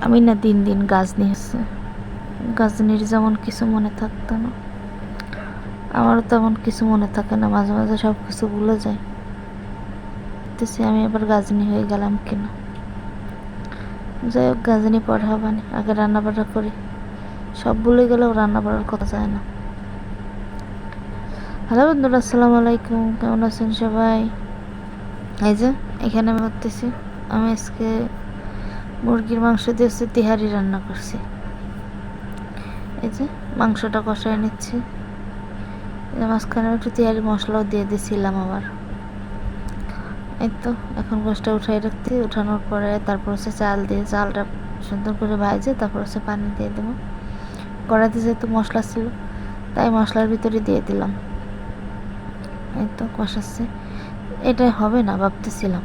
আমি না দিন দিন গাজনি হচ্ছে। গাজনির যেমন কিছু মনে থাকতো না, আমারও তেমন কিছু মনে থাকে না, মাঝে মাঝে সব কিছু ভুলে যায়। আমি এবার গাজনি হয়ে গেলাম কিনা। যাই হোক, গাজনি পরে হবে না, আগে রান্না বান্না করি। সব ভুলে গেলেও রান্না বান্নার কথা যায় না। হ্যালো বন্ধুরা, আসসালামু আলাইকুম, কেমন আছেন সবাই? এই যে এখানে আমি করতেছি, আমি আজকে মুরগির মাংস দিয়ে তিহারি রান্না করছি। এই যে মাংসটা কষায় নিচ্ছি, মাঝখানে একটু তিহারি মশলাও দিয়ে দিয়েছিলাম আবার। এই তো এখন গোশটা উঠাই রাখছি, উঠানোর পরে তারপর হচ্ছে চাল দিয়ে, চালটা সুন্দর করে ভাজে তারপর হচ্ছে পানি দিয়ে দেবো। কড়াইতে যেহেতু মশলা ছিল তাই মশলার ভিতরে দিয়ে দিলাম। এই তো কষাচ্ছে, এটা হবে না ভাবতেছিলাম,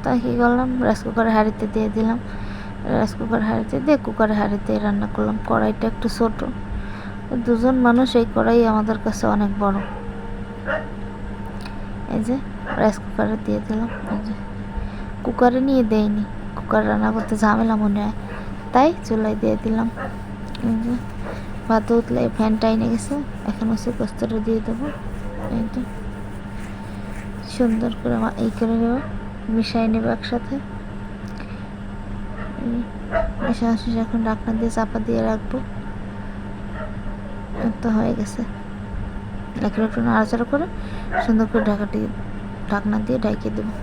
তাই কী করলাম, রাইস কুকারের হাঁড়িতে দিয়ে দিলাম। রাইস কুকার হাঁড়িতে দিয়ে কুকারের হাঁড়িতে রান্না করলাম। কড়াইটা একটু ছোট, দুজন মানুষ, এই কড়াই আমাদের কাছে অনেক বড়। এই যে রাইস কুকারে দিয়ে দিলাম। এই যে কুকারে নিয়ে দেয়নি, কুকার রান্না করতে ঝামেলা মনে হয়, তাই চুলায় দিয়ে দিলাম। এই যে ভাত উতলে ফ্যানটা এনে গেছে, এখন হচ্ছে পোস্তটা দিয়ে দেবো। এই যে সুন্দর করে এই করে নেব, মিশাই নেব একসাথে। মিশামিশি এখন ঢাকনা দিয়ে চাপা দিয়ে রাখবো। তো হয়ে গেছে, এখন একটু নাড়াচাড়া করে সুন্দর করে ঢাকনা দিয়ে ঢেকে দেবো।